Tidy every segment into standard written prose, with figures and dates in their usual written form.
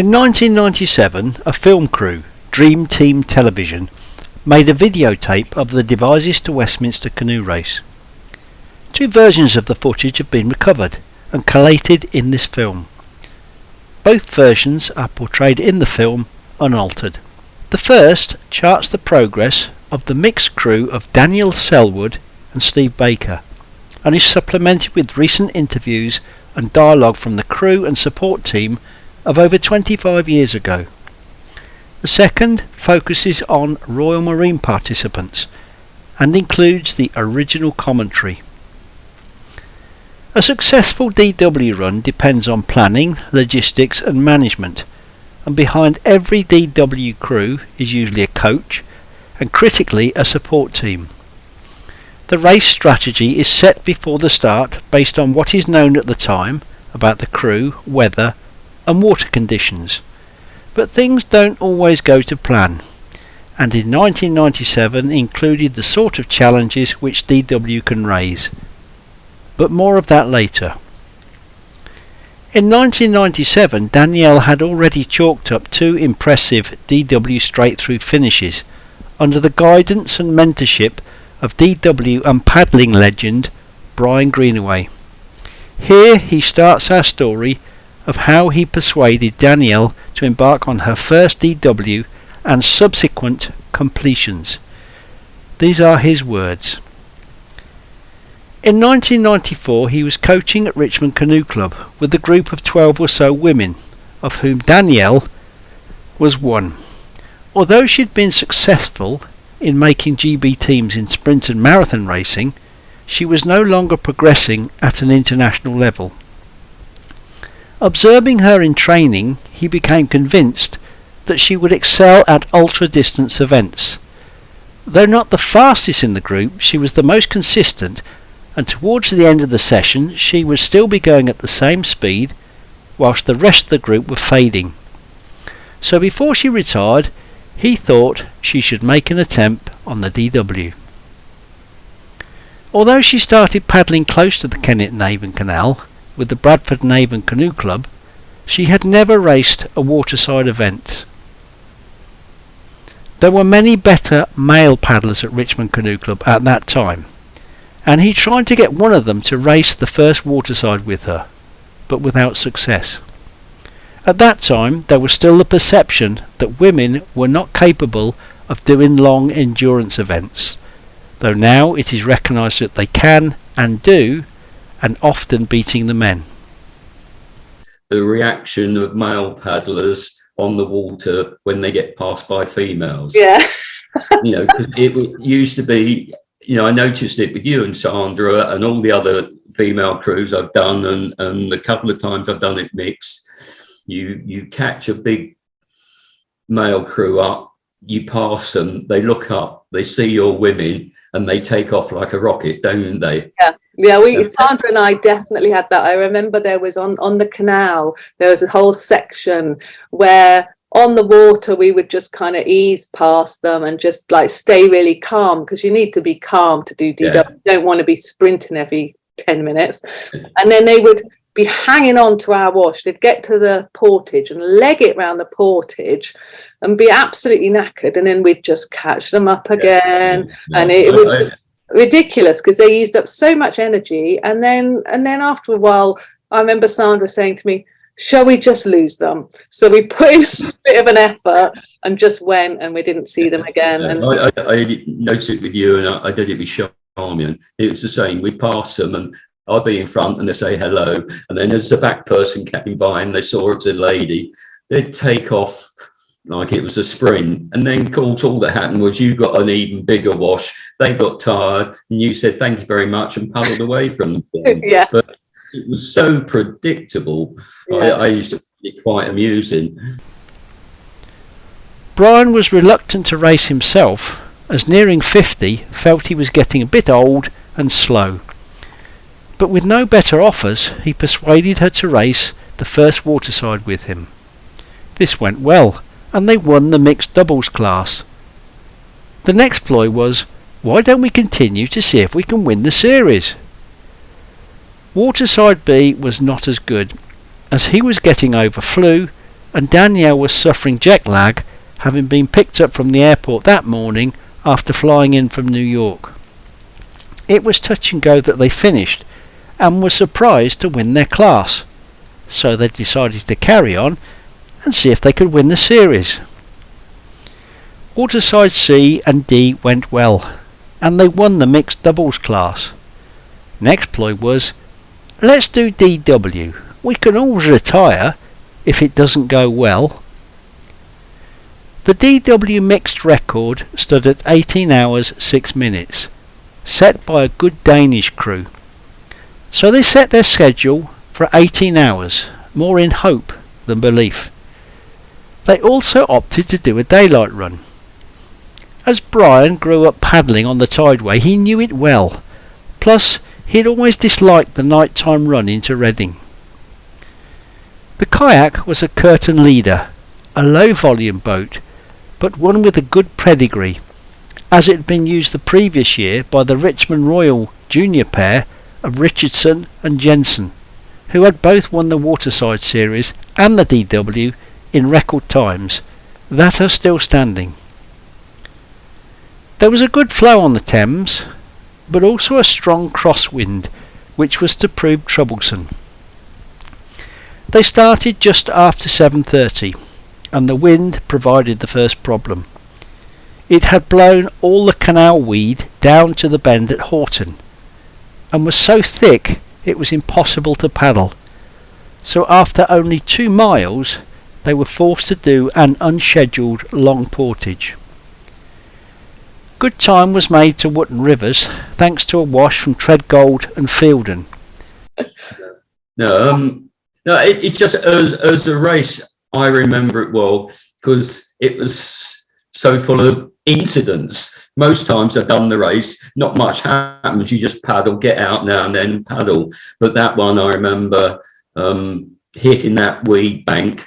In 1997, a film crew, Dream Team Television, made a videotape of the Devizes to Westminster Canoe race. Two versions of the footage have been recovered and collated in this film. Both versions are portrayed in the film unaltered. The first charts the progress of the mixed crew of Daniel Selwood and Steve Baker, and is supplemented with recent interviews and dialogue from the crew and support team of over 25 years ago. The second focuses on Royal Marine participants and includes the original commentary. A successful DW run depends on planning, logistics and management, and behind every DW crew is usually a coach and critically a support team. The race strategy is set before the start based on what is known at the time about the crew, weather and water conditions. But things don't always go to plan, and in 1997 included the sort of challenges which DW can raise. But more of that later. In 1997 Danielle had already chalked up two impressive DW straight-through finishes under the guidance and mentorship of DW and paddling legend Brian Greenaway. Here he starts our story of how he persuaded Danielle to embark on her first DW and subsequent completions. These are his words. In 1994 he was coaching at Richmond Canoe Club with a group of 12 or so women, of whom Danielle was one. Although she'd been successful in making GB teams in sprint and marathon racing, she was no longer progressing at an international level. Observing her in training, he became convinced that she would excel at ultra-distance events. Though not the fastest in the group, she was the most consistent, and towards the end of the session she would still be going at the same speed whilst the rest of the group were fading. So before she retired, he thought she should make an attempt on the DW. Although she started paddling close to the Kennet Navan Canal with the Bradford Navan Canoe Club, she had never raced a waterside event. There were many better male paddlers at Richmond Canoe Club at that time, and he tried to get one of them to race the first waterside with her, but without success. At that time there was still the perception that women were not capable of doing long endurance events, though now it is recognised that they can and do, and often beating the men. The reaction of male paddlers on the water when they get passed by females. Yeah. It used to be, I noticed it with you and Sandra and all the other female crews I've done, and a couple of times I've done it mixed. You catch a big male crew up, you pass them, they look up, they see your women, and they take off like a rocket, don't they? Yeah, Sandra and I definitely had that. I remember there was on the canal, there was a whole section where on the water we would just kind of ease past them and just like stay really calm, because you need to be calm to do DW. You don't want to be sprinting every 10 minutes. And then they would be hanging on to our wash. They'd get to the portage and leg it round the portage and be absolutely knackered, and then we'd just catch them up again. And it was ridiculous because they used up so much energy, and then after a while I remember Sandra saying to me, shall we just lose them? So we put in a bit of an effort and just went, and we didn't see them again. And I noticed it with you, and I did it with Charmian. It was the same. We'd pass them and I'd be in front and they say hello, and then as the back person came by and they saw it was a lady, they'd take off like it was a sprint. And then, of course, all that happened was you got an even bigger wash, they got tired, and you said thank you very much and paddled away from them. Yeah. But it was so predictable. Yeah. I used to find it quite amusing. Brian was reluctant to race himself, as nearing 50 felt he was getting a bit old and slow. But with no better offers, he persuaded her to race the first waterside with him. This went well, and they won the mixed doubles class. The next ploy was, why don't we continue to see if we can win the series? Waterside B was not as good, as he was getting over flu and Danielle was suffering jet lag, having been picked up from the airport that morning after flying in from New York. It was touch and go that they finished, and were surprised to win their class, so they decided to carry on and see if they could win the series. Waterside C and D went well, and they won the mixed doubles class. Next ploy was, let's do DW. We can always retire if it doesn't go well. The DW mixed record stood at 18 hours 6 minutes, set by a good Danish crew. So they set their schedule for 18 hours, more in hope than belief. They also opted to do a daylight run. As Brian grew up paddling on the tideway, he knew it well. Plus, he'd always disliked the nighttime run into Reading. The kayak was a curtain leader, a low volume boat, but one with a good pedigree, as it had been used the previous year by the Richmond Royal junior pair of Richardson and Jensen, who had both won the Waterside Series and the DW in record times that are still standing. There was a good flow on the Thames, but also a strong crosswind, which was to prove troublesome. They started just after 7:30, and the wind provided the first problem. It had blown all the canal weed down to the bend at Horton, and was so thick it was impossible to paddle. So after only 2 miles, they were forced to do an unscheduled long portage. Good time was made to Wootton Rivers, thanks to a wash from Treadgold and Fielden. No, it just as a race, I remember it well because it was so full of incidents. Most times I've done the race, not much happens. You just paddle, get out now and then paddle. But that one, I remember hitting that weed bank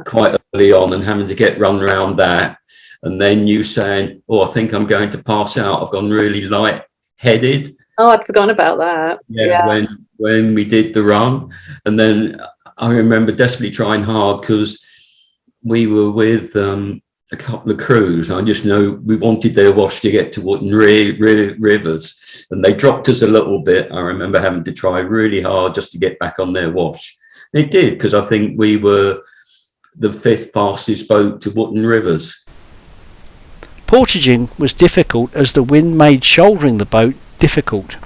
quite early on and having to get run around that. And then you saying, oh, I think I'm going to pass out. I've gone really light-headed. Oh, I'd forgotten about that. Yeah. When we did the run. And then I remember desperately trying hard because we were with a couple of crews. I just know we wanted their wash to get to Wootton Rivers. And they dropped us a little bit. I remember having to try really hard just to get back on their wash. And it did, because I think we were the 5th fastest boat to Wootton Rivers. Portaging was difficult as the wind made shouldering the boat difficult.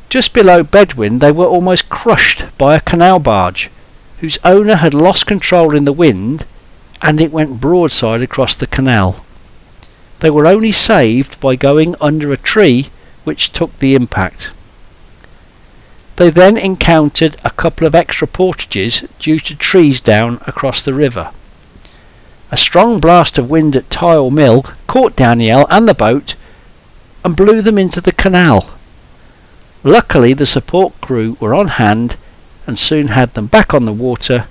Just below Bedwin they were almost crushed by a canal barge, whose owner had lost control in the wind, and it went broadside across the canal. They were only saved by going under a tree which took the impact. They then encountered a couple of extra portages due to trees down across the river. A strong blast of wind at Tile Mill caught Danielle and the boat and blew them into the canal. Luckily the support crew were on hand and soon had them back on the water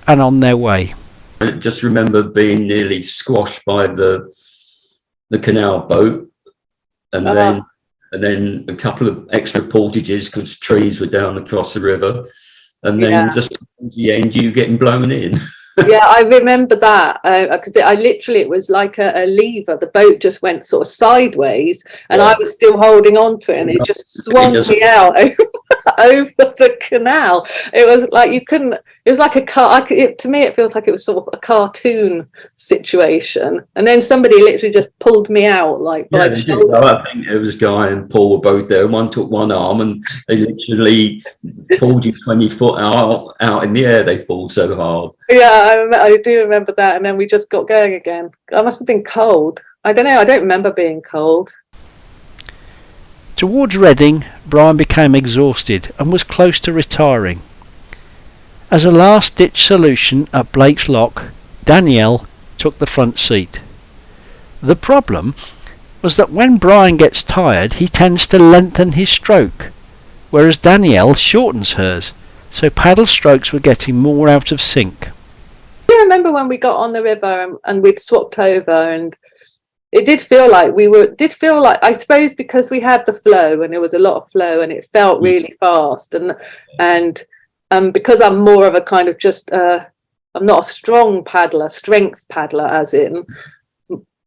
and on their way. I just remember being nearly squashed by the canal boat, and then a couple of extra portages because trees were down across the river, and then just at the end you getting blown in. Yeah, I remember that because it was like a lever. The boat just went sort of sideways, and I was still holding on to it, and it just swung me out over the canal. It was like you couldn't. It was like a car. To me, it feels like it was sort of a cartoon situation, and then somebody literally just pulled me out by the shoulder. I think it was Guy and Paul were both there. One took one arm, and they literally pulled you 20 foot out in the air. They pulled so hard. Yeah, I do remember that, and then we just got going again. I must have been cold. I don't know. I don't remember being cold. Towards Reading, Brian became exhausted and was close to retiring. As a last-ditch solution at Blake's Lock, Danielle took the front seat. The problem was that when Brian gets tired, he tends to lengthen his stroke, whereas Danielle shortens hers, so paddle strokes were getting more out of sync. I remember when we got on the river and we'd swapped over, and it did feel like I suppose because we had the flow and there was a lot of flow and it felt really fast, and because I'm more of a kind of just I'm not a strong paddler, strength paddler as in,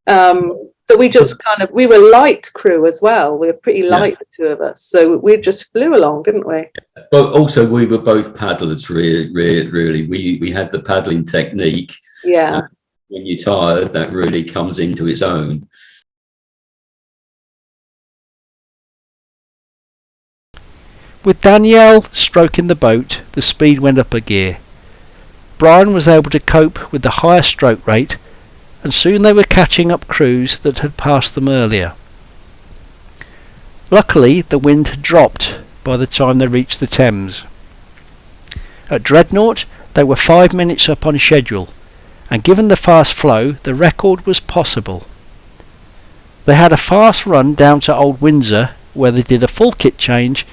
but we just we were light crew as well. We were pretty light, the two of us. So we just flew along, didn't we? But also we were both paddlers, really. We had the paddling technique. Yeah. When you're tired, that really comes into its own. With Danielle stroking the boat, the speed went up a gear. Brian was able to cope with the higher stroke rate, and soon they were catching up crews that had passed them earlier. Luckily, the wind had dropped by the time they reached the Thames. At Dreadnought, they were 5 minutes up on schedule, and given the fast flow, the record was possible. They had a fast run down to Old Windsor, where they did a full kit change,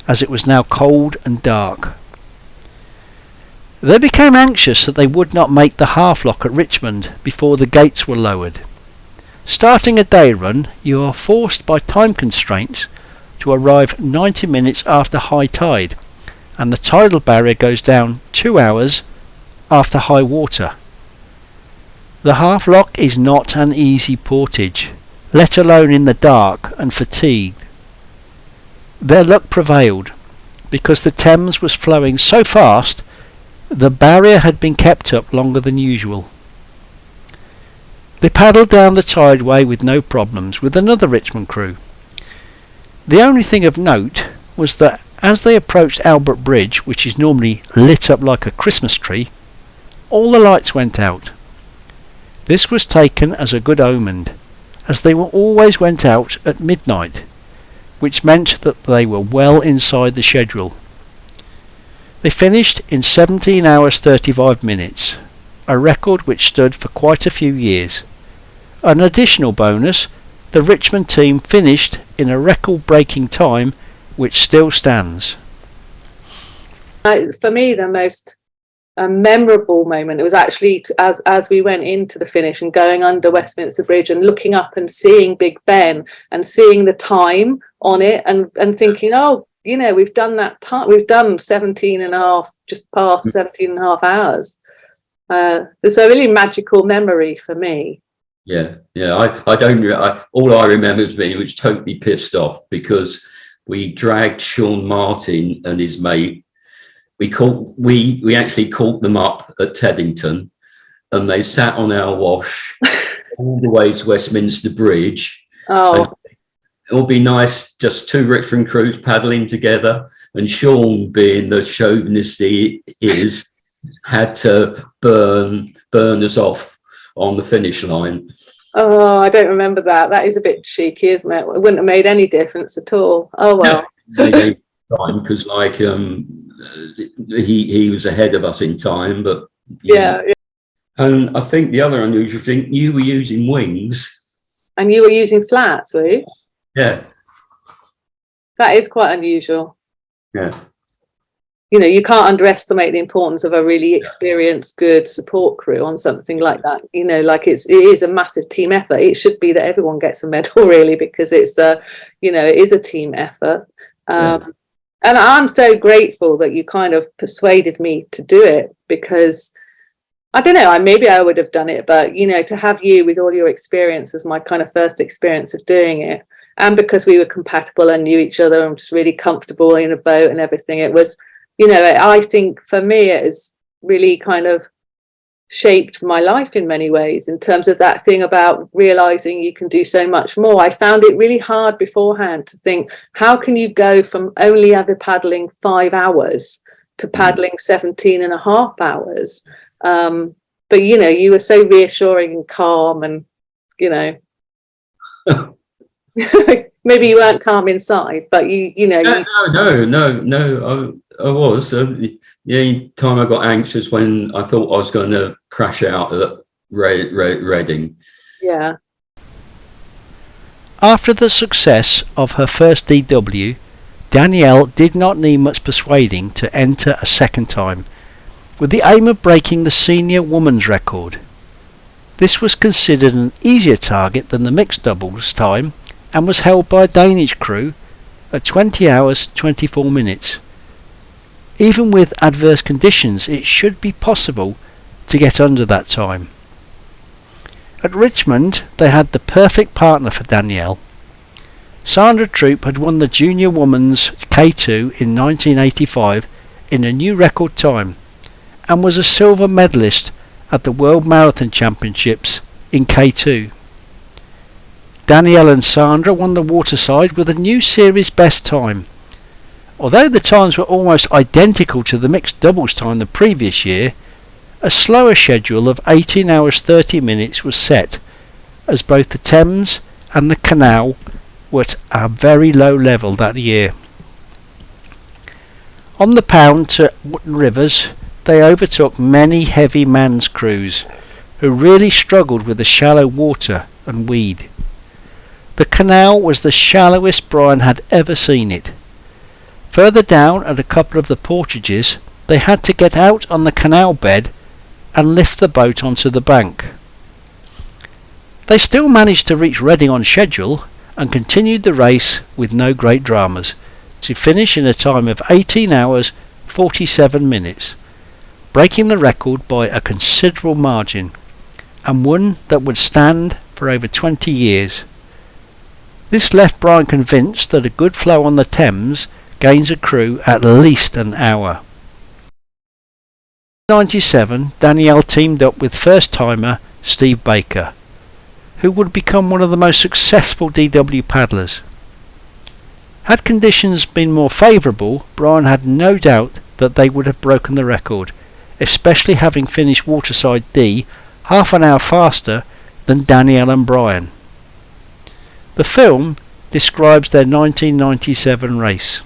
as it was now cold and dark. They became anxious that they would not make the half lock at Richmond before the gates were lowered. Starting a day run, you are forced by time constraints to arrive 90 minutes after high tide, and the tidal barrier goes down 2 hours after high water. The half lock is not an easy portage, let alone in the dark and fatigued. Their luck prevailed, because the Thames was flowing so fast the barrier had been kept up longer than usual. They paddled down the tideway with no problems with another Richmond crew. The only thing of note was that as they approached Albert Bridge, which is normally lit up like a Christmas tree, all the lights went out. This was taken as a good omen, as they always went out at midnight, which meant that they were well inside the schedule. They finished in 17 hours 35 minutes, a record which stood for quite a few years. An additional bonus, the Richmond team finished in a record-breaking time which still stands. For me, the most memorable moment, it was actually as we went into the finish and going under Westminster Bridge and looking up and seeing Big Ben and seeing the time on it and thinking, oh, you know, we've done that time, we've done 17 and a half, just past 17 and a half hours. It's a really magical memory for me. Yeah. I don't. All I remember is me was totally pissed off because we dragged Sean Martin and his mate. We actually caught them up at Teddington, and they sat on our wash all the way to Westminster Bridge. Oh. It would be nice, just two Richmond crews paddling together, and Sean, being the chauvinist he is, had to burn us off on the finish line. Oh, I don't remember that. That is a bit cheeky, isn't it? It wouldn't have made any difference at all. Oh well. Because he was ahead of us in time, but yeah. And I think the other unusual thing, you were using wings, and you were using flats, were you? Yeah. That is quite unusual. Yeah. You know, you can't underestimate the importance of a really experienced, good support crew on something like that. You know, like it is a massive team effort. It should be that everyone gets a medal, really, because it's it is a team effort. And I'm so grateful that you kind of persuaded me to do it, because I don't know, maybe I would have done it, but you know, to have you with all your experience as my kind of first experience of doing it, and because we were compatible and knew each other and just really comfortable in a boat and everything, it was, you know, I think for me it has really kind of shaped my life in many ways, in terms of that thing about realizing you can do so much more. I found it really hard beforehand to think, how can you go from only ever paddling 5 hours to paddling 17 and a half hours? But you know, you were so reassuring and calm, and you know, maybe you weren't calm inside, but you know. No. I was. The only time I got anxious when I thought I was going to crash out at Reading. Yeah. After the success of her first DW, Danielle did not need much persuading to enter a second time, with the aim of breaking the senior women's record. This was considered an easier target than the mixed doubles time, and was held by a Danish crew at 20 hours 24 minutes. Even with adverse conditions, it should be possible to get under that time. At Richmond they had the perfect partner for Danielle. Sandra Troop had won the Junior Women's K2 in 1985 in a new record time and was a silver medalist at the World Marathon Championships in K2. Danielle and Sandra won the waterside with a new series best time. Although the times were almost identical to the mixed doubles time the previous year, a slower schedule of 18 hours 30 minutes was set, as both the Thames and the Canal were at a very low level that year. On the pound to Wootton Rivers, they overtook many heavy man's crews, who really struggled with the shallow water and weed. The canal was the shallowest Brian had ever seen it. Further down at a couple of the portages, they had to get out on the canal bed and lift the boat onto the bank. They still managed to reach Reading on schedule and continued the race with no great dramas, to finish in a time of 18 hours 47 minutes, breaking the record by a considerable margin, and one that would stand for over 20 years. This left Brian convinced that a good flow on the Thames gains a crew at least an hour. In 1997, Danielle teamed up with first-timer Steve Baker, who would become one of the most successful DW paddlers. Had conditions been more favourable, Brian had no doubt that they would have broken the record, especially having finished Waterside D half an hour faster than Danielle and Brian. The film describes their 1997 race.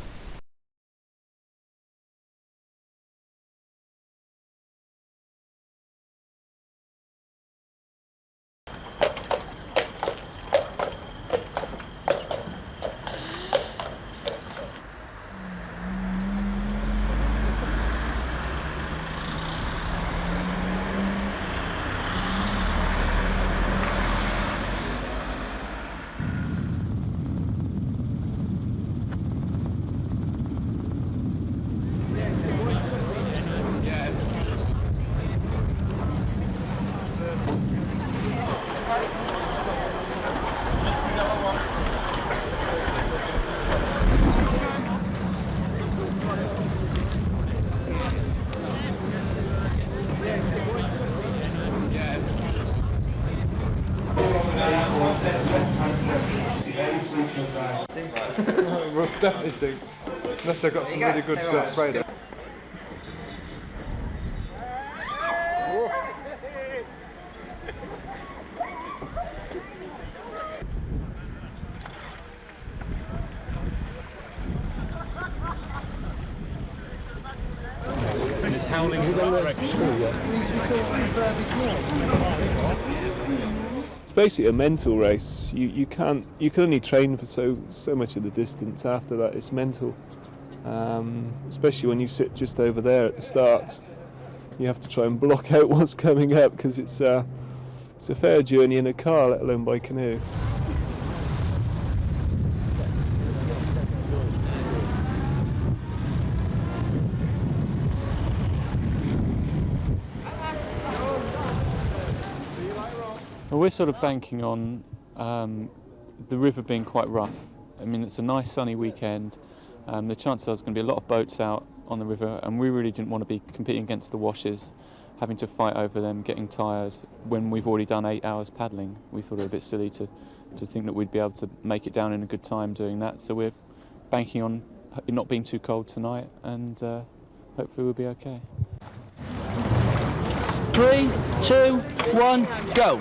We'll definitely sink, unless they've got some really good spray there. It's howling in that direction. It's basically a mental race. You can only train for so much of the distance. After that, it's mental. Especially when you sit just over there at the start, you have to try and block out what's coming up because it's a fair journey in a car, let alone by canoe. Well, we're sort of banking on the river being quite rough. I mean, it's a nice sunny weekend. The chances are there's going to be a lot of boats out on the river, and we really didn't want to be competing against the washes, having to fight over them, getting tired when we've already done 8 hours paddling. We thought it a bit silly to think that we'd be able to make it down in a good time doing that. So we're banking on it not being too cold tonight, and hopefully we'll be okay. 3, 2, 1, go!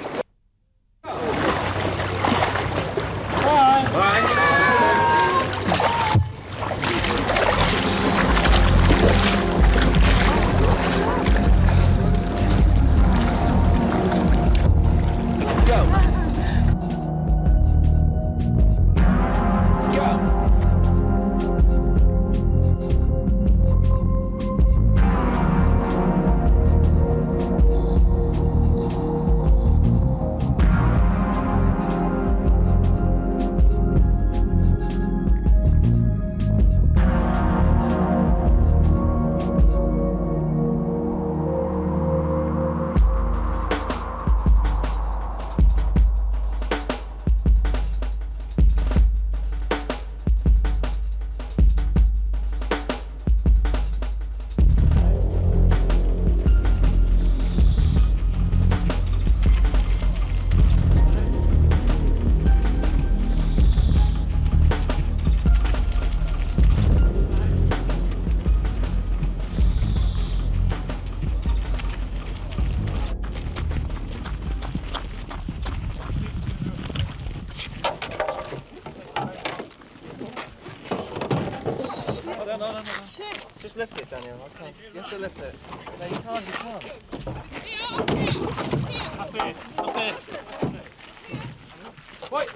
No. Just lift it, Daniel. I can't. You have to lift it. No, you can't. Up here. Wait.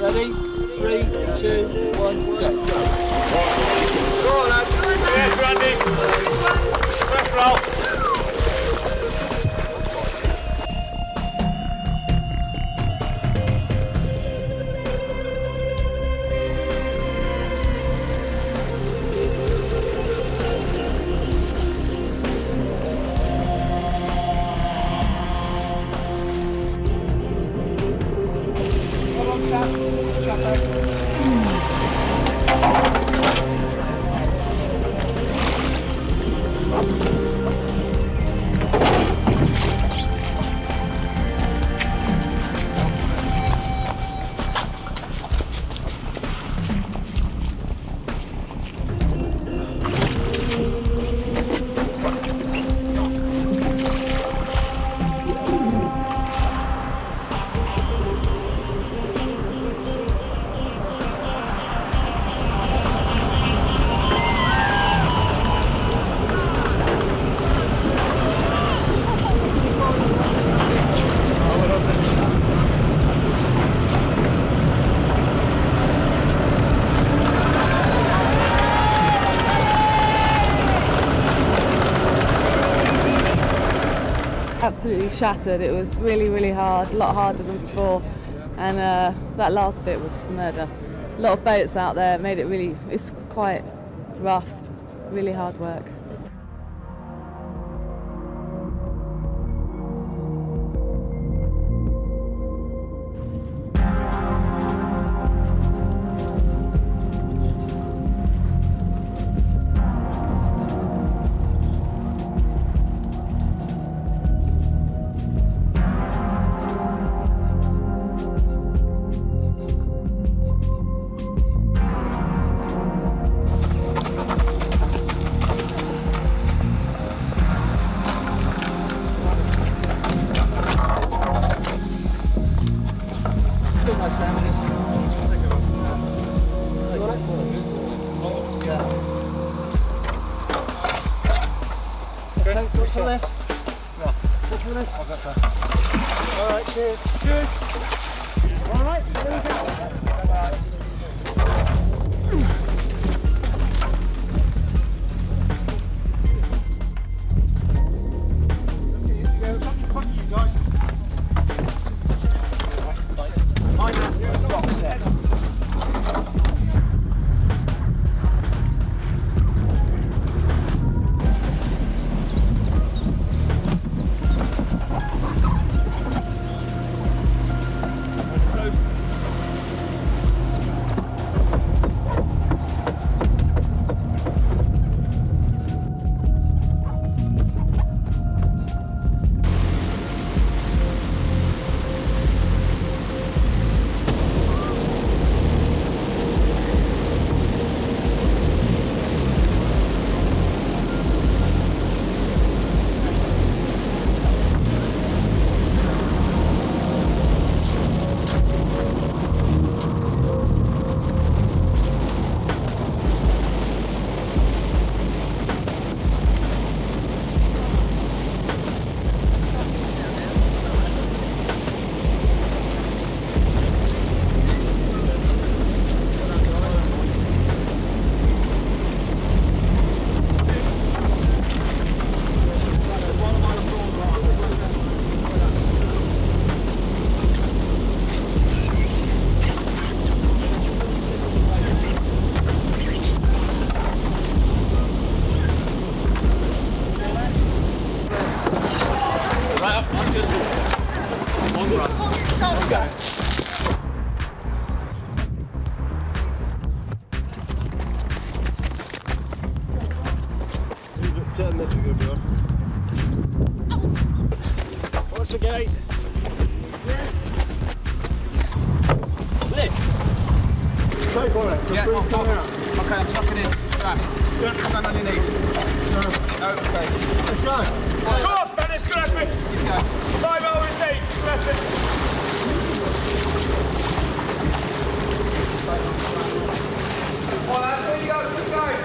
Ready? 3, 2, 1, go. Yes, Randy. Left roll. Absolutely shattered. It was really hard, a lot harder than before, and that last bit was murder. A lot of boats out there, it's quite rough, really hard work. What's the left? What's the left? I've got some. Alright, cheers. Cheers. Alright, here we go. Let's go. Turn this is going to be on. What's the gate? Lift. Take on it. Yeah, come out. Okay, I'm tucking in. Stand on your knees. No, okay. Let's go. Come on, Ben, it's good. Keep going. 5 over 8, left it. Well, that's where you go. Keep going.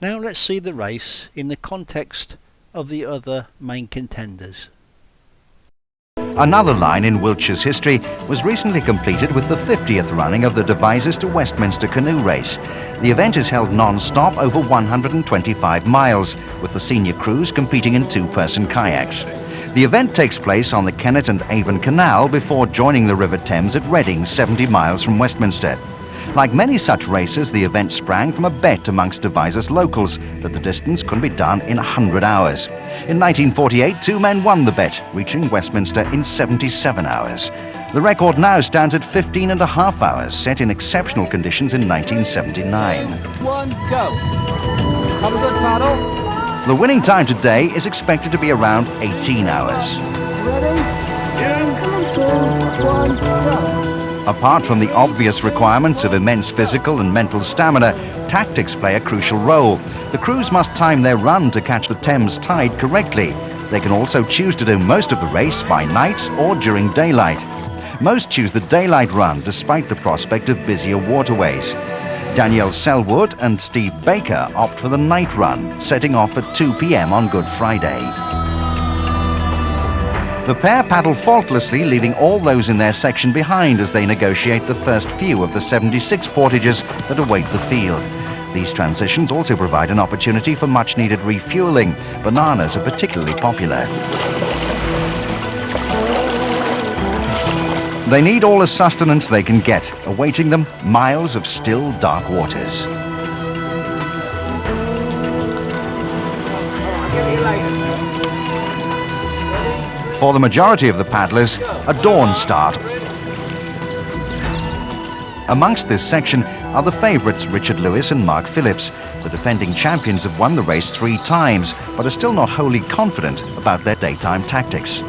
Now let's see the race in the context of the other main contenders. Another line in Wiltshire's history was recently completed with the 50th running of the Devizes to Westminster Canoe race. The event is held non-stop over 125 miles, with the senior crews competing in two-person kayaks. The event takes place on the Kennet and Avon Canal before joining the River Thames at Reading, 70 miles from Westminster. Like many such races, the event sprang from a bet amongst Devizes locals that the distance could be done in 100 hours. In 1948, 2 men won the bet, reaching Westminster in 77 hours. The record now stands at 15.5 hours, set in exceptional conditions in 1979. 1, go. Have a good paddle. The winning time today is expected to be around 18 hours. Ready? Yeah. 2, 1, go. Apart from the obvious requirements of immense physical and mental stamina, tactics play a crucial role. The crews must time their run to catch the Thames tide correctly. They can also choose to do most of the race by night or during daylight. Most choose the daylight run despite the prospect of busier waterways. Danielle Selwood and Steve Baker opt for the night run, setting off at 2 p.m. on Good Friday. The pair paddle faultlessly, leaving all those in their section behind as they negotiate the first few of the 76 portages that await the field. These transitions also provide an opportunity for much-needed refueling. Bananas are particularly popular. They need all the sustenance they can get, awaiting them miles of still, dark waters. For the majority of the paddlers, a dawn start. Amongst this section are the favourites Richard Lewis and Mark Phillips. The defending champions have won the race 3 times, but are still not wholly confident about their daytime tactics.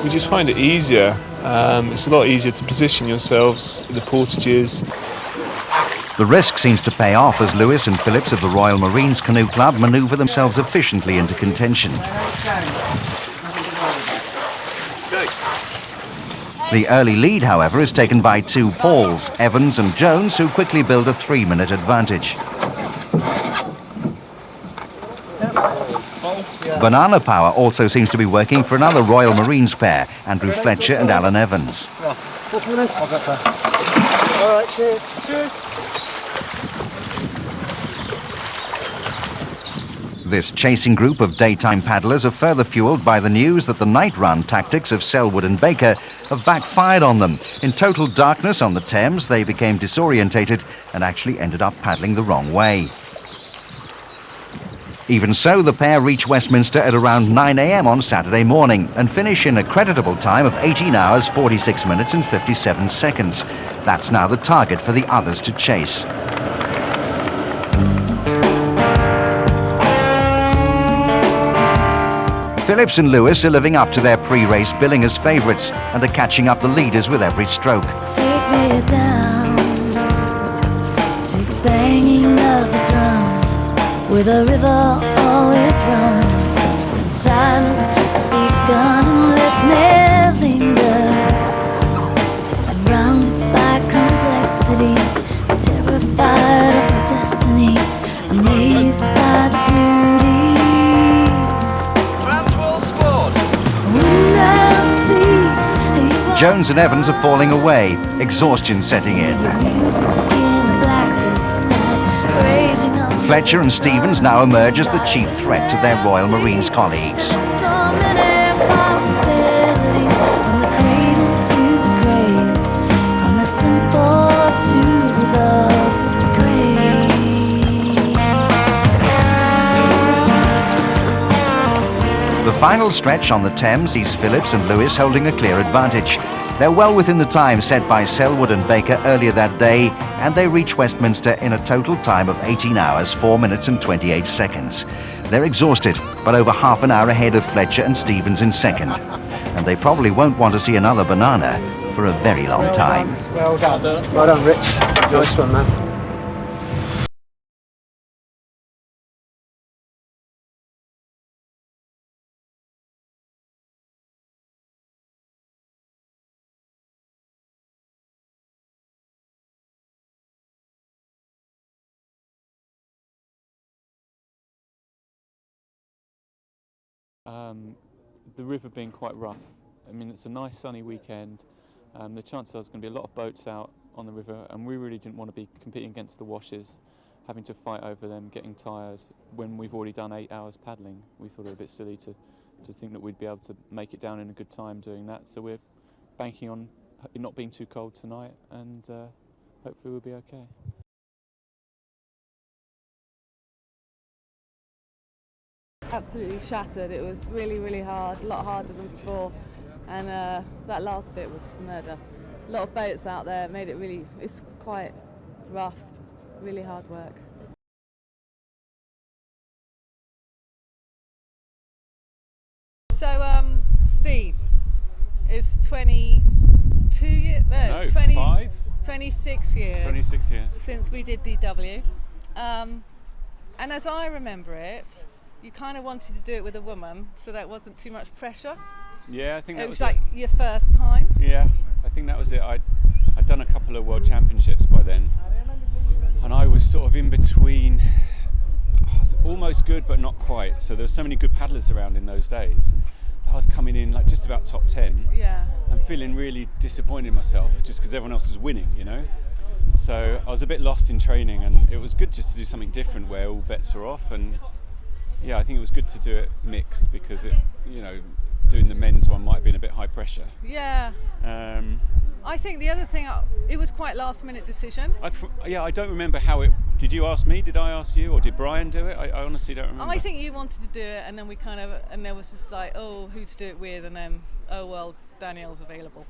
We just find it easier. It's a lot easier to position yourselves in the portages. The risk seems to pay off as Lewis and Phillips of the Royal Marines Canoe Club manoeuvre themselves efficiently into contention. The early lead, however, is taken by 2 Pauls, Evans and Jones, who quickly build a 3-minute advantage. Banana Power also seems to be working for another Royal Marines pair, Andrew Fletcher and Alan Evans. All right, cheers. Cheers. This chasing group of daytime paddlers are further fueled by the news that the night run tactics of Selwood and Baker have backfired on them. In total darkness on the Thames, they became disorientated and actually ended up paddling the wrong way. Even so, the pair reach Westminster at around 9 a.m. on Saturday morning and finish in a creditable time of 18 hours, 46 minutes and 57 seconds. That's now the target for the others to chase. Phillips and Lewis are living up to their pre-race billing as favourites and are catching up the leaders with every stroke. Take me down to the banging of the drum, where the river always runs, and time has just begun. And let me linger, surrounded by complexities, terrified of my destiny, amazed by the beauty. Jones and Evans are falling away, exhaustion setting in. Fletcher and Stevens now emerge as the chief threat to their Royal Marines colleagues. The final stretch on the Thames sees Phillips and Lewis holding a clear advantage. They're well within the time set by Selwood and Baker earlier that day, and they reach Westminster in a total time of 18 hours, 4 minutes and 28 seconds. They're exhausted, but over half an hour ahead of Fletcher and Stevens in second. And they probably won't want to see another banana for a very long time. Well done. Well done, Rich. Nice one, man. The river being quite rough. I mean, it's a nice sunny weekend. The chances are there's going to be a lot of boats out on the river, and we really didn't want to be competing against the washes, having to fight over them, getting tired when we've already done 8 hours paddling. We thought it was a bit silly to think that we'd be able to make it down in a good time doing that. So we're banking on it not being too cold tonight, and hopefully we'll be okay. Absolutely shattered. It was really, really hard, a lot harder than before, and that last bit was murder. A lot of boats out there, made it really, it's quite rough, really hard work. So Steve is 22 years, no 26 years. 26 years. Since we did DW, and as I remember it, you kind of wanted to do it with a woman, so that wasn't too much pressure. Yeah, I think that it was like your first time. Yeah, I think that was it. I'd done a couple of World Championships by then, and I was sort of in between, almost good but not quite. So there were so many good paddlers around in those days. I was coming in like just about top 10. Yeah. And feeling really disappointed in myself just because everyone else was winning, you know. So I was a bit lost in training, and it was good just to do something different where all bets were off. And yeah, I think it was good to do it mixed because it, you know, doing the men's one might have been a bit high pressure. Yeah. I think the other thing, it was quite last minute decision. I don't remember how it. Did you ask me? Did I ask you? Or did Brian do it? I honestly don't remember. I think you wanted to do it, and then we kind of, and there was just like, oh, who to do it with, and then, oh well, Danielle's available.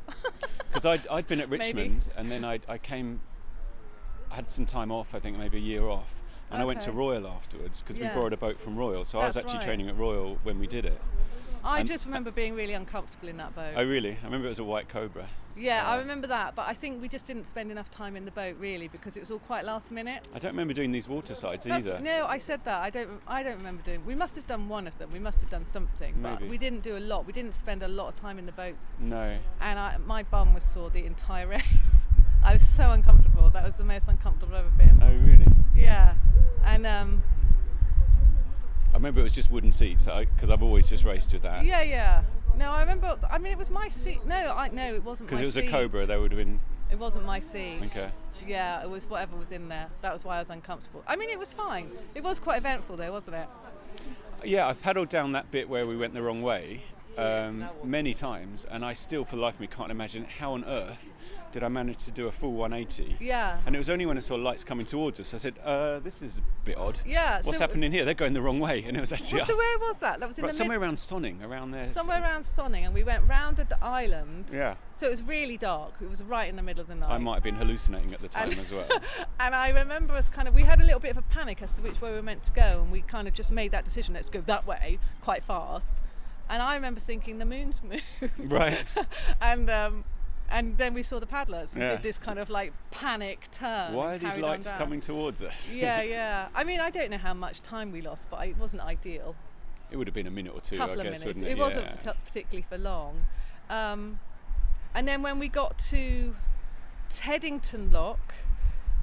Because I'd been at Richmond, and then I came. I had some time off. I think maybe a year off. And I went to Royal afterwards because we borrowed a boat from Royal. So I was actually training at Royal when we did it. I just remember being really uncomfortable in that boat. Oh really? I remember it was a white Cobra. Yeah, I remember that, but I think we just didn't spend enough time in the boat really because it was all quite last minute. I don't remember doing these water sides either. No, I said that. I don't remember doing. We must have done one of them. We must have done something, but we didn't do a lot. We didn't spend a lot of time in the boat. No. And my bum was sore the entire race. I was so uncomfortable. That was the most uncomfortable I've ever been. Oh really? Yeah, and I remember it was just wooden seats because I've always just raced with that. Yeah. No, I remember. I mean, it was my seat. No, it wasn't my seat. Because it was a Cobra, there would have been. It wasn't my seat. Okay. Yeah, it was whatever was in there. That was why I was uncomfortable. I mean, it was fine. It was quite eventful, though, wasn't it? Yeah, I've paddled down that bit where we went the wrong way many times, and I still, for the life of me, can't imagine how on earth did I manage to do a full 180. Yeah. And it was only when I saw lights coming towards us, I said, this is a bit odd. Yeah. What's happening here? They're going the wrong way. And it was actually us. So where was that? That was in the somewhere around Sonning, around there. Somewhere around Sonning, and we went round at the island. Yeah. So it was really dark. It was right in the middle of the night. I might have been hallucinating at the time as well. And I remember us we had a little bit of a panic as to which way we were meant to go, and we kind of just made that decision, let's go that way, quite fast. And I remember thinking the moon's moved. Right. And then we saw the paddlers and Yeah. did this kind of like panic turn. Why are and these carried on lights down. coming towards us? Yeah. I mean, I don't know how much time we lost, but it wasn't ideal. It would have been a minute or two, Couple I of guess, minutes. wouldn't it? It wasn't particularly for long. And then when we got to Teddington Lock,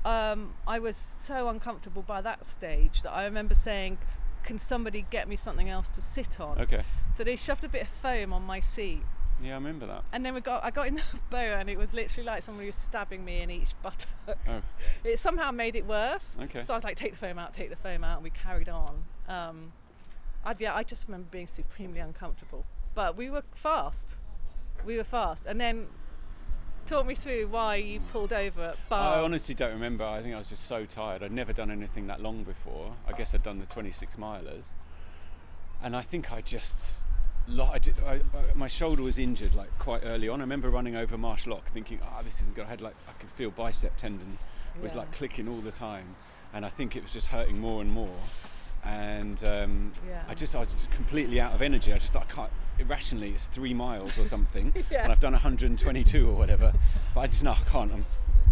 I was so uncomfortable by that stage that I remember saying, can somebody get me something else to sit on? Okay. So they shoved a bit of foam on my seat. Yeah, I remember that. And then I got in the boat, and it was literally like somebody was stabbing me in each buttock. Oh. It somehow made it worse. Okay. So I was like, take the foam out, and we carried on. I just remember being supremely uncomfortable. But we were fast. And then talk me through why you pulled over at Bar. I honestly don't remember. I think I was just so tired. I'd never done anything that long before. I guess I'd done the 26 milers. And I think my shoulder was injured like quite early on. I remember running over Marsh Lock thinking, this isn't good. I could feel bicep tendon was like clicking all the time. And I think it was just hurting more and more. And I was just completely out of energy. I just thought, I can't, irrationally, it's 3 miles or something. Yeah. And I've done 122 or whatever. But I can't.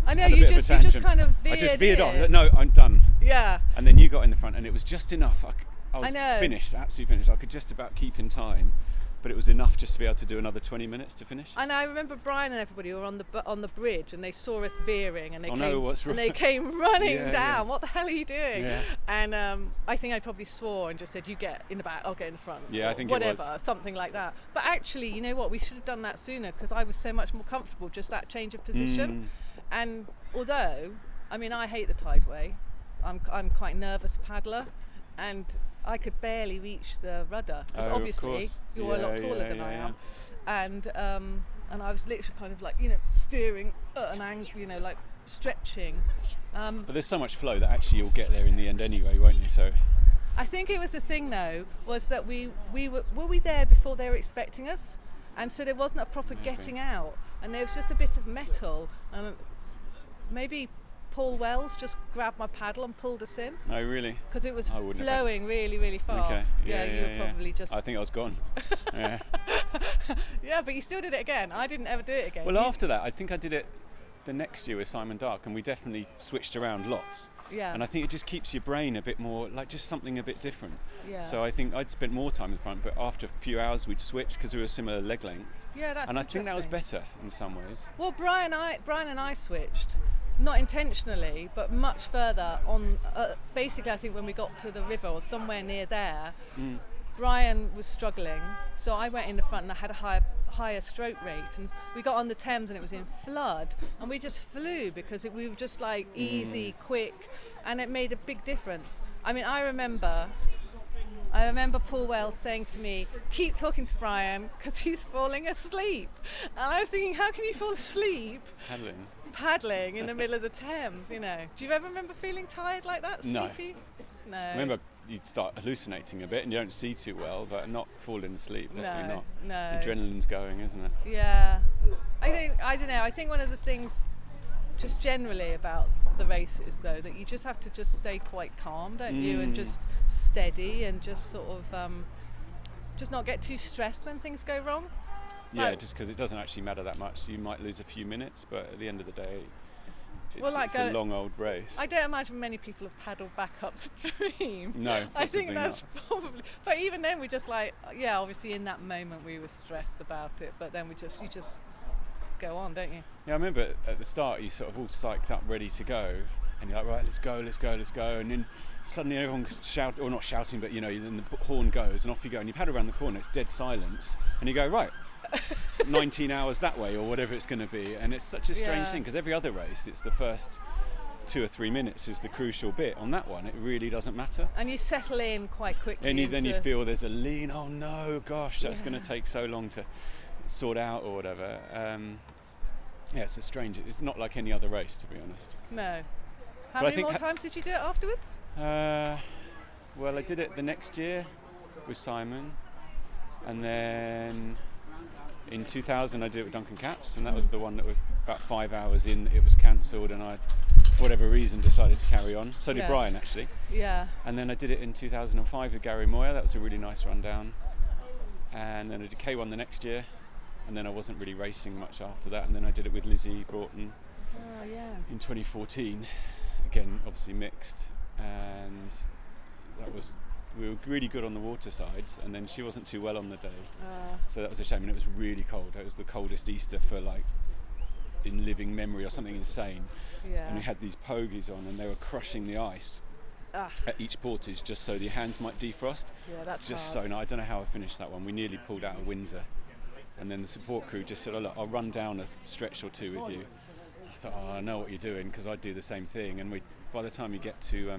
I know, you just kind of veered I just veered off. in. No, I'm done. Yeah. And then you got in the front, and it was just enough. I was know. finished, absolutely finished. I could just about keep in time, but it was enough just to be able to do another 20 minutes to finish. And I remember Brian and everybody were on the bridge, and they saw us veering, and what's they came running down. Yeah. What the hell are you doing? Yeah. And I think I probably swore and just said, "You get in the back, I'll get in the front." Yeah, I think whatever, it was. something like that. But actually, you know what? We should have done that sooner, because I was so much more comfortable just that change of position. And although, I mean, I hate the tideway. I'm quite a nervous paddler, and I could barely reach the rudder, because obviously you're a lot taller than I am. And I was literally kind of like, steering at an angle, like stretching. But there's so much flow that actually you'll get there in the end anyway, won't you? So I think it was the thing though, was that we were there before they were expecting us, and so there wasn't a proper getting out, and there was just a bit of metal, and maybe Paul Wells just grabbed my paddle and pulled us in. Oh, really? Because it was flowing really, really fast. Okay. You were probably just... I think I was gone. Yeah. Yeah, but you still did it again. I didn't ever do it again. Well, after that, I think I did it the next year with Simon Dark, and we definitely switched around lots. Yeah. And I think it just keeps your brain a bit more, like just something a bit different. Yeah. So I think I'd spent more time in the front, but after a few hours we'd switch because we were similar leg lengths. Yeah, that's And I think that was interesting. better in some ways. Well, Brian and I switched, not intentionally, but much further on. Basically, I think when we got to the river or somewhere near there, Brian was struggling, so I went in the front and I had a higher stroke rate, and we got on the Thames and it was in flood, and we just flew because we were just like easy, quick, and it made a big difference. I mean, I remember Paul Wells saying to me, keep talking to Brian because he's falling asleep. And I was thinking, how can you fall asleep paddling in the middle of the Thames, Do you ever remember feeling tired like that, sleepy? No. I remember you'd start hallucinating a bit and you don't see too well, but not falling asleep, definitely not. No. Adrenaline's going, isn't it? Yeah. I don't know, I think one of the things just generally about the races though, that you just have to just stay quite calm, don't you, and just steady and just sort of just not get too stressed when things go wrong. Yeah, just because it doesn't actually matter that much. You might lose a few minutes, but at the end of the day, it's a long old race. I don't imagine many people have paddled back upstream. No, I think that's not. probably. But even then, we just obviously in that moment we were stressed about it, but then you just go on, don't you? Yeah, I remember at the start you sort of all psyched up, ready to go, and you're like, right, let's go, and then suddenly everyone's shouting, or not shouting, but then the horn goes and off you go, and you paddle around the corner, it's dead silence, and you go, right. 19 hours that way or whatever it's going to be, and it's such a strange thing because every other race it's the first 2 or 3 minutes is the crucial bit. On that one, it really doesn't matter. And you settle in quite quickly. And then you feel there's a lean, oh no, gosh, that's going to take so long to sort out or whatever. It's a strange, it's not like any other race, to be honest. No. How many more times did you do it afterwards? Well, I did it the next year with Simon, and then in 2000 I did it with Duncan Caps, and that was the one that was about 5 hours in, it was cancelled, and I, for whatever reason, decided to carry on. So did Brian, actually. Yeah. And then I did it in 2005 with Gary Moyer. That was a really nice rundown. And then I did K1 the next year, and then I wasn't really racing much after that. And then I did it with Lizzie Broughton in 2014. Again, obviously mixed, and that was, we were really good on the water sides, and then she wasn't too well on the day, so that was a shame. And it was really cold. It was the coldest Easter for like in living memory or something insane. And we had these pogies on, and they were crushing the ice at each portage just so the hands might defrost. That's just hard. so nice. I don't know how I finished that one. We nearly pulled out of Windsor, and then the support crew just said, oh look, I'll run down a stretch or two with you. I thought, oh, I know what you're doing, because I'd do the same thing. And by the time you get to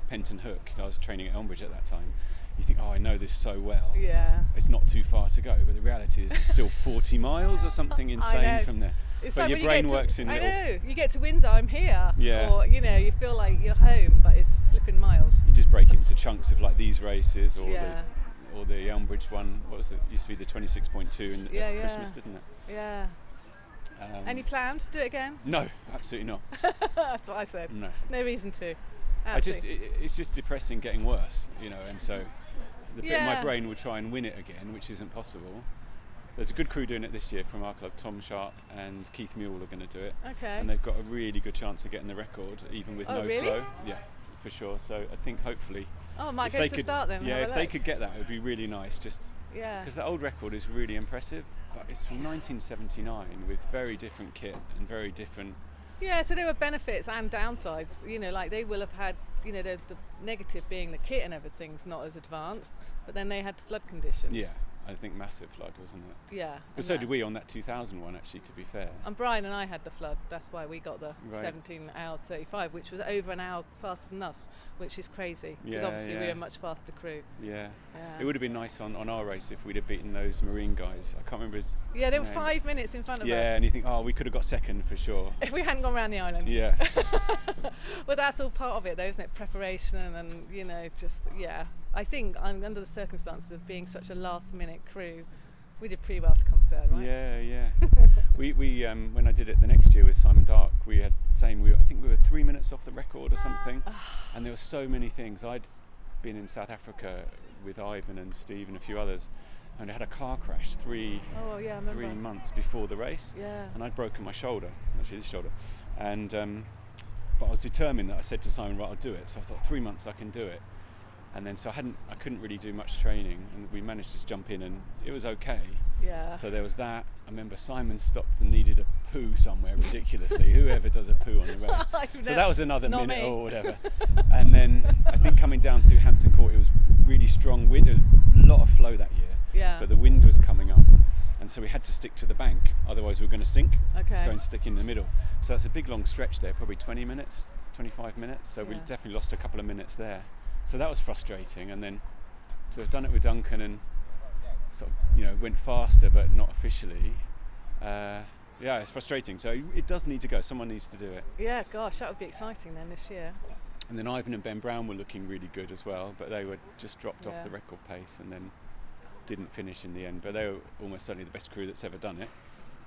Penton Hook, I was training at Elmbridge at that time, you think, oh, I know this so well. Yeah. It's not too far to go, but the reality is it's still 40 miles or something insane from there. It's but like your brain works in I little... know, you get to Windsor, I'm here. Yeah. Or, you feel like you're home, but it's flipping miles. You just break it into chunks of like these races, or the Elmbridge one, what was it? Used to be the 26.2 at Christmas, didn't it? Yeah. Any plans to do it again? No, absolutely not. That's what I said. No reason to. It's just depressing getting worse, and so the bit of my brain would try and win it again, which isn't possible. There's a good crew doing it this year from our club. Tom Sharp and Keith Mule are going to do it. Okay. And they've got a really good chance of getting the record, even with no flow. Yeah, for sure. So I think hopefully... Oh, might go to start then. Yeah, if they could get that, it would be really nice. Because the old record is really impressive, but it's from 1979 with very different kit and very different... Yeah, so there were benefits and downsides. Like they will have had, the negative being the kit and everything's not as advanced, but then they had the flood conditions. Yeah, I think massive flood, wasn't it? Yeah. But so did we on that 2000 one, actually, to be fair. And Brian and I had the flood. That's why we got the 17 hours 35, which was over an hour faster than us, which is crazy. Because obviously we were a much faster crew. Yeah. It would have been nice on our race if we'd have beaten those Marine guys. I can't remember his Yeah, they name. were 5 minutes in front of us. Yeah, and you think, oh, we could have got second for sure. If we hadn't gone around the island. Yeah. Well, that's all part of it, though, isn't it? Preparation and, I think under the circumstances of being such a last-minute crew, we did pretty well to come third, right? Yeah. we when I did it the next year with Simon Dark, we had the same. I think we were 3 minutes off the record or something, and there were so many things. I'd been in South Africa with Ivan and Steve and a few others, and I had a car crash 3 months before the race, and I'd broken my shoulder, actually this shoulder, and but I was determined that I said to Simon, right, I'll do it. So I thought 3 months I can do it. And then so I couldn't really do much training, and we managed to jump in and it was okay. Yeah. So there was that. I remember Simon stopped and needed a poo somewhere ridiculously. Whoever does a poo on the race. So that was another minute or whatever. And then I think coming down through Hampton Court, it was really strong wind. There was a lot of flow that year. Yeah. But the wind was coming up. And so we had to stick to the bank, otherwise we were going to sink. Okay. Go and stick in the middle. So that's a big long stretch there, probably 20 minutes, 25 minutes. So we definitely lost a couple of minutes there. So that was frustrating, and then to have done it with Duncan and sort of, went faster but not officially, it's frustrating. So it does need to go. Someone needs to do it. Yeah, gosh, that would be exciting then this year. And then Ivan and Ben Brown were looking really good as well, but they were just dropped off the record pace and then didn't finish in the end. But they were almost certainly the best crew that's ever done it.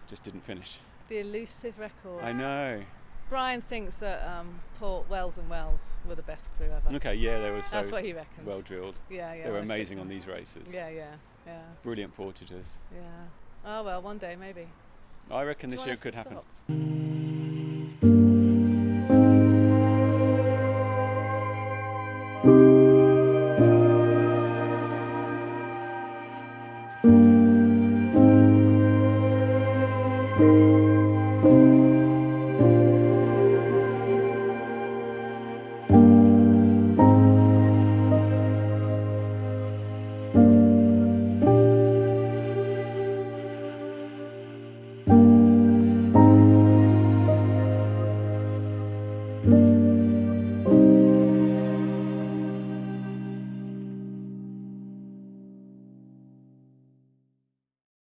Just didn't finish. The elusive record. I know. Brian thinks that Port Wells and Wells were the best crew ever. Okay, yeah, they were so That's what he reckons. Well drilled. Yeah. They were amazing on these races. Yeah. Brilliant portages. Yeah. Oh well, one day maybe. I reckon this year could happen. Stop.